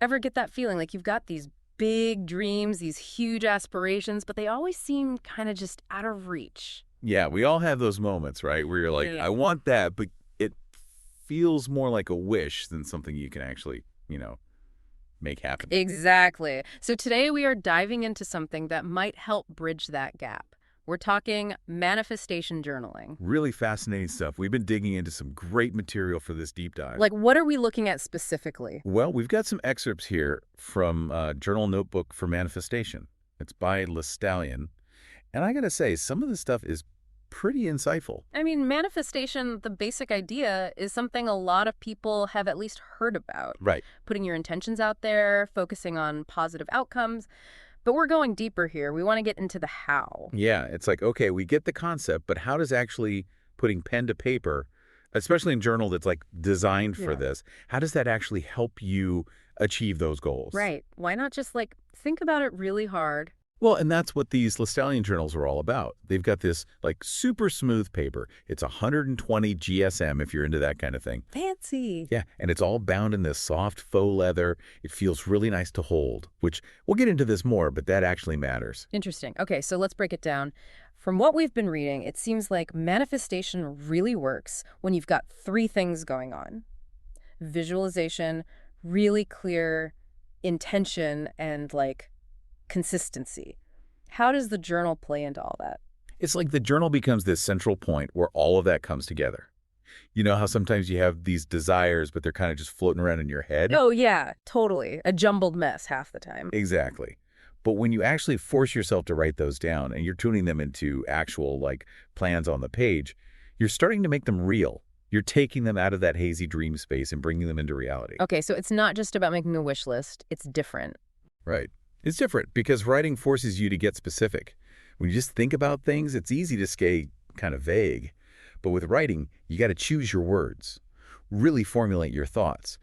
Ever get that feeling like you've got these big dreams, these huge aspirations, but they always seem kind of just out of reach? Yeah, we all have those moments, right? Where you're like, Yeah. I want that, but it feels more like a wish than something you can actually, make happen. Exactly. So today we are diving into something that might help bridge that gap. We're talking manifestation journaling. Really fascinating stuff. We've been digging into some great material for this deep dive. Like, what are we looking at specifically? Well, we've got some excerpts here from Journal Notebook for Manifestation. It's by Stallion. And I got to say, some of the stuff is pretty insightful. I mean, manifestation, the basic idea, is something a lot of people have at least heard about. Right. Putting your intentions out there, focusing on positive outcomes. But we're going deeper here. We want to get into the how. Yeah, it's like, okay, we get the concept, but how does actually putting pen to paper, especially in journal that's like designed for Yeah. this, how does that actually help you achieve those goals? Right. Why not just think about it really hard? Well, and that's what these Stallion journals are all about. They've got this like super smooth paper. It's 120 GSM if you're into that kind of thing. Fancy. Yeah, and it's all bound in this soft faux leather. It feels really nice to hold, which we'll get into this more, but that actually matters. Interesting. Okay, so let's break it down. From what we've been reading, it seems like manifestation really works when you've got three things going on: visualization, really clear intention, and consistency. How does the journal play into all that? It's like the journal becomes this central point where all of that comes together. You know how sometimes you have these desires, but they're kind of just floating around in your head? Oh, yeah, totally. A jumbled mess half the time. Exactly. But when you actually force yourself to write those down and you're tuning them into actual plans on the page, you're starting to make them real. You're taking them out of that hazy dream space and bringing them into reality. Okay, so it's not just about making a wish list. It's different. Right. It's different because writing forces you to get specific. When you just think about things, it's easy to stay kind of vague. But with writing, you got to choose your words, really formulate your thoughts.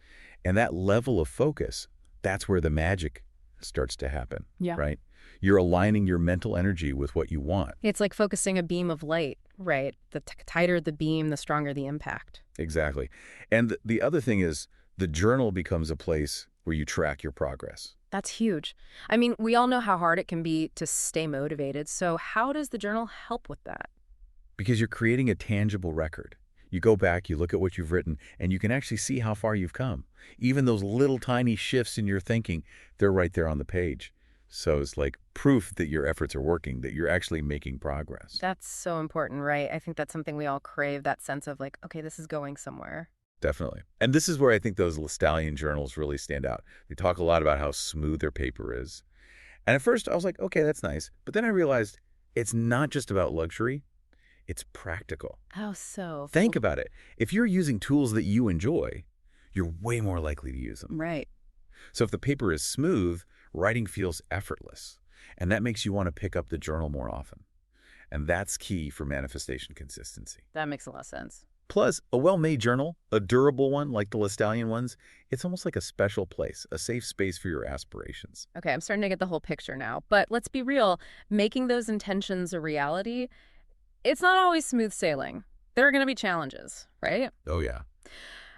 And that level of focus, that's where the magic starts to happen, Yeah. right? You're aligning your mental energy with what you want. It's like focusing a beam of light, right? The tighter the beam, the stronger the impact. Exactly. And the other thing is the journal becomes a place where you track your progress. That's huge. I mean, we all know how hard it can be to stay motivated. So how does the journal help with that? Because you're creating a tangible record. You go back, you look at what you've written, and you can actually see how far you've come. Even those little tiny shifts in your thinking, they're right there on the page. So it's like proof that your efforts are working, that you're actually making progress. That's so important, right? I think that's something we all crave, that sense of okay, this is going somewhere. Definitely. And this is where I think those Stallion journals really stand out. They talk a lot about how smooth their paper is. And at first I was like, okay, that's nice. But then I realized it's not just about luxury. It's practical. How so? Think about it. If you're using tools that you enjoy, you're way more likely to use them. Right. So if the paper is smooth, writing feels effortless. And that makes you want to pick up the journal more often. And that's key for manifestation consistency. That makes a lot of sense. Plus, a well-made journal, a durable one like the Stallion ones, it's almost like a special place, a safe space for your aspirations. Okay, I'm starting to get the whole picture now. But let's be real, making those intentions a reality, it's not always smooth sailing. There are going to be challenges, right? Oh, yeah.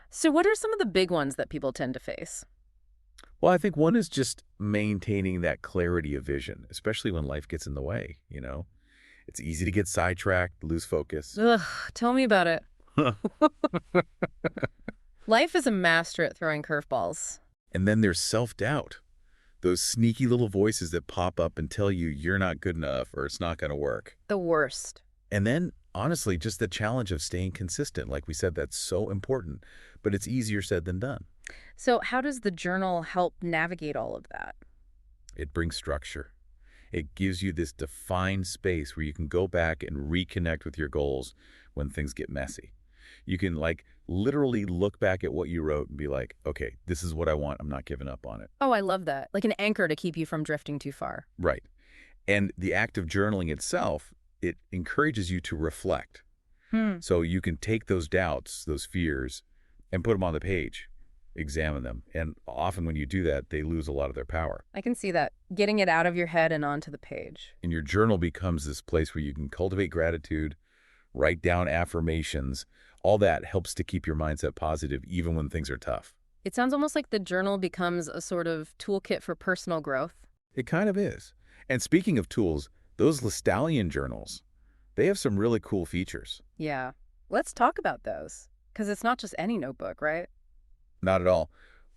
So what are some of the big ones that people tend to face? Well, I think one is just maintaining that clarity of vision, especially when life gets in the way, It's easy to get sidetracked, lose focus. Ugh, tell me about it. Life is a master at throwing curveballs. And then there's self-doubt. Those sneaky little voices that pop up and tell you you're not good enough or it's not going to work. The worst. And then, honestly, just the challenge of staying consistent. Like we said, that's so important, but it's easier said than done. So how does the journal help navigate all of that? It brings structure. It gives you this defined space where you can go back and reconnect with your goals when things get messy. You can literally look back at what you wrote and be like, okay, this is what I want. I'm not giving up on it. Oh, I love that. Like an anchor to keep you from drifting too far. Right. And the act of journaling itself, it encourages you to reflect. So you can take those doubts, those fears, and put them on the page, examine them. And often when you do that, they lose a lot of their power. I can see that. Getting it out of your head and onto the page. And your journal becomes this place where you can cultivate gratitude, write down affirmations. All that helps to keep your mindset positive even when things are tough. It sounds almost like the journal becomes a sort of toolkit for personal growth. It kind of is. And speaking of tools, those Listallian journals, they have some really cool features. Yeah. Let's talk about those. Because it's not just any notebook, right? Not at all.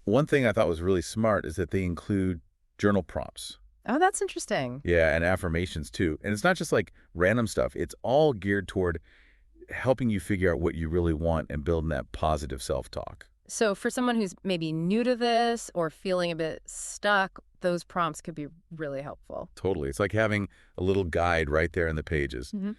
One thing I thought was really smart is that they include journal prompts. Oh, that's interesting. Yeah, and affirmations too. And it's not just like random stuff. It's all geared toward helping you figure out what you really want and building that positive self-talk. So for someone who's maybe new to this or feeling a bit stuck, those prompts could be really helpful. Totally. It's like having a little guide right there in the pages. Hmm.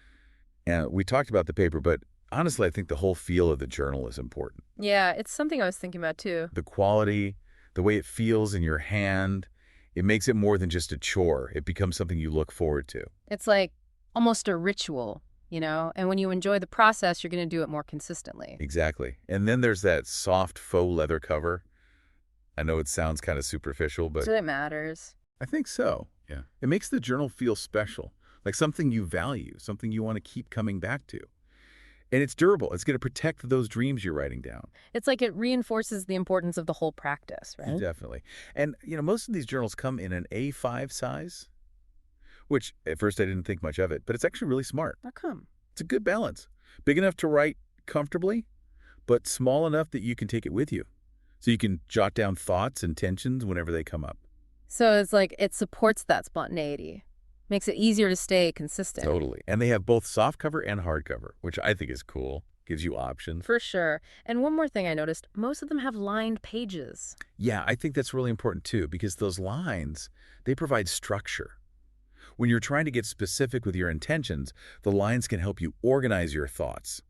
And we talked about the paper, but honestly, I think the whole feel of the journal is important. Yeah, it's something I was thinking about too. The quality, the way it feels in your hand, it makes it more than just a chore. It becomes something you look forward to. It's like almost a ritual, you know? And when you enjoy the process, you're going to do it more consistently. Exactly. And then there's that soft faux leather cover. I know it sounds kind of superficial, but So it matters. I think so. Yeah. It makes the journal feel special, like something you value, something you want to keep coming back to. And it's durable. It's going to protect those dreams you're writing down. It's like it reinforces the importance of the whole practice, right? Definitely. And, most of these journals come in an A5 size, which at first I didn't think much of it, but it's actually really smart. How come? It's a good balance. Big enough to write comfortably, but small enough that you can take it with you. So you can jot down thoughts and tensions whenever they come up. So it's like it supports that spontaneity, makes it easier to stay consistent. Totally. And they have both softcover and hardcover, which I think is cool. Gives you options. For sure. And one more thing I noticed, most of them have lined pages. Yeah, I think that's really important too, because those lines, they provide structure. When you're trying to get specific with your intentions, the lines can help you organize your thoughts,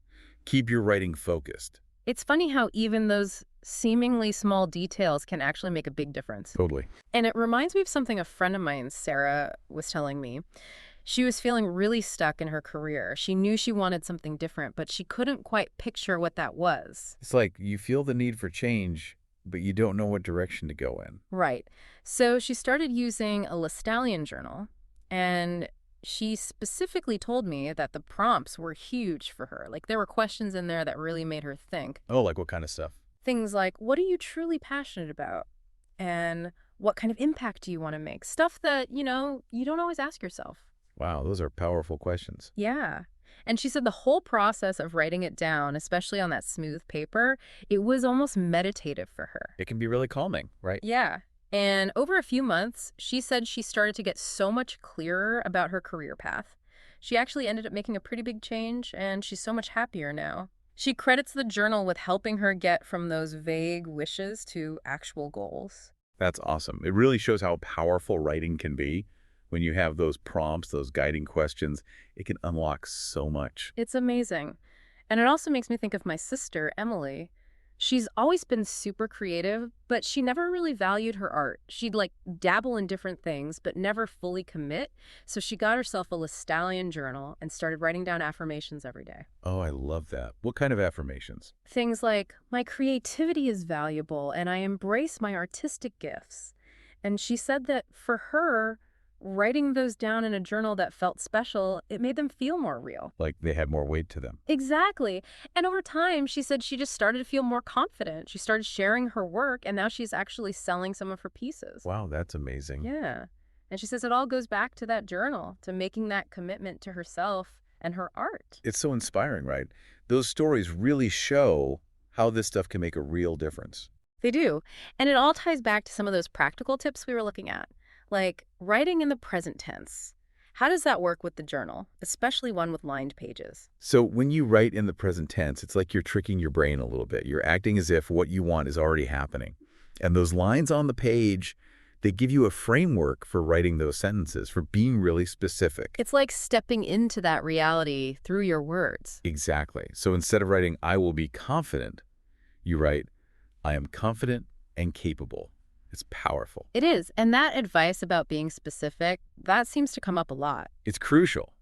keep your writing focused. It's funny how even those seemingly small details can actually make a big difference. Totally. And it reminds me of something a friend of mine, Sarah, was telling me. She was feeling really stuck in her career. She knew she wanted something different, but she couldn't quite picture what that was. It's like you feel the need for change, but you don't know what direction to go in. Right. So she started using a Listallian journal, and she specifically told me that the prompts were huge for her. Like there were questions in there that really made her think. Oh, like what kind of stuff? Things like, what are you truly passionate about? And what kind of impact do you want to make? Stuff that, you don't always ask yourself. Wow, those are powerful questions. Yeah. And she said the whole process of writing it down, especially on that smooth paper, it was almost meditative for her. It can be really calming, right? Yeah. And over a few months, she said she started to get so much clearer about her career path. She actually ended up making a pretty big change, and she's so much happier now. She credits the journal with helping her get from those vague wishes to actual goals. That's awesome. It really shows how powerful writing can be. When you have those prompts, those guiding questions, it can unlock so much. It's amazing. And it also makes me think of my sister, Emily. She's always been super creative, but she never really valued her art. She'd dabble in different things, but never fully commit. So she got herself a Listallian journal and started writing down affirmations every day. Oh, I love that. What kind of affirmations? Things like, my creativity is valuable and I embrace my artistic gifts. And she said that for her, writing those down in a journal that felt special, it made them feel more real. Like they had more weight to them. Exactly. And over time, she said she just started to feel more confident. She started sharing her work, and now she's actually selling some of her pieces. Wow, that's amazing. Yeah. And she says it all goes back to that journal, to making that commitment to herself and her art. It's so inspiring, right? Those stories really show how this stuff can make a real difference. They do. And it all ties back to some of those practical tips we were looking at. Like writing in the present tense. How does that work with the journal, especially one with lined pages? So when you write in the present tense, it's like you're tricking your brain a little bit. You're acting as if what you want is already happening. And those lines on the page, they give you a framework for writing those sentences, for being really specific. It's like stepping into that reality through your words. Exactly. So instead of writing, I will be confident, you write, I am confident and capable. It's powerful. It is. And that advice about being specific, that seems to come up a lot. It's crucial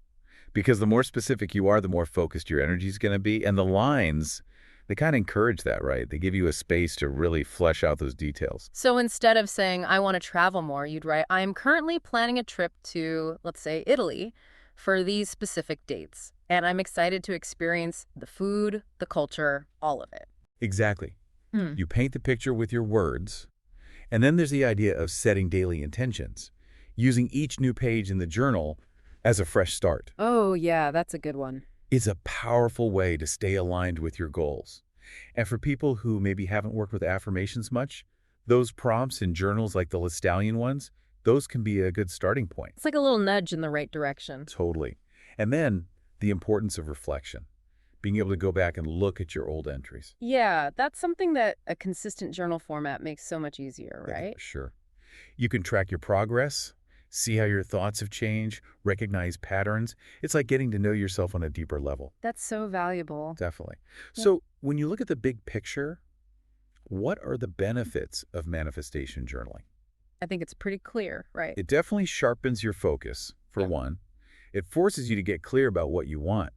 because the more specific you are, the more focused your energy is going to be. And the lines, they kind of encourage that, right? They give you a space to really flesh out those details. So instead of saying, I want to travel more, you'd write, I am currently planning a trip to, let's say, Italy for these specific dates. And I'm excited to experience the food, the culture, all of it. Exactly. Hmm. You paint the picture with your words, and then there's the idea of setting daily intentions, using each new page in the journal as a fresh start. Oh, yeah, that's a good one. It's a powerful way to stay aligned with your goals. And for people who maybe haven't worked with affirmations much, those prompts in journals like the Listallian ones, those can be a good starting point. It's like a little nudge in the right direction. Totally. And then the importance of reflection, being able to go back and look at your old entries. Yeah, that's something that a consistent journal format makes so much easier, Yeah, right? sure. You can track your progress, see how your thoughts have changed, recognize patterns. It's like getting to know yourself on a deeper level. That's so valuable. Definitely. Yeah. So when you look at the big picture, what are the benefits of manifestation journaling? I think it's pretty clear, right? It definitely sharpens your focus, for Yeah. one. It forces you to get clear about what you want.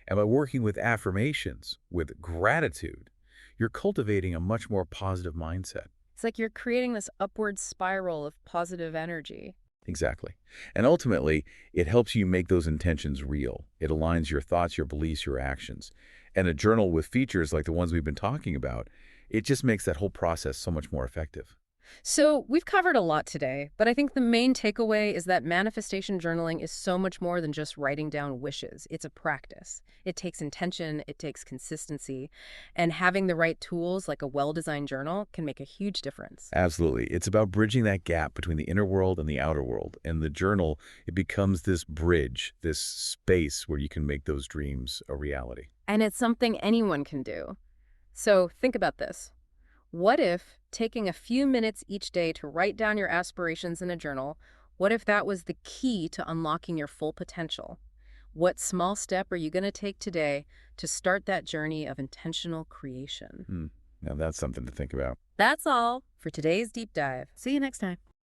And by working with affirmations, with gratitude, you're cultivating a much more positive mindset. It's like you're creating this upward spiral of positive energy. Exactly. And ultimately, it helps you make those intentions real. It aligns your thoughts, your beliefs, your actions. And a journal with features like the ones we've been talking about, it just makes that whole process so much more effective. So we've covered a lot today, but I think the main takeaway is that manifestation journaling is so much more than just writing down wishes. It's a practice. It takes intention, it takes consistency, and having the right tools like a well-designed journal can make a huge difference. Absolutely. It's about bridging that gap between the inner world and the outer world. And the journal, it becomes this bridge, this space where you can make those dreams a reality. And it's something anyone can do. So think about this. What if taking a few minutes each day to write down your aspirations in a journal, what if that was the key to unlocking your full potential? What small step are you going to take today to start that journey of intentional creation? Now that's something to think about. That's all for today's deep dive. See you next time.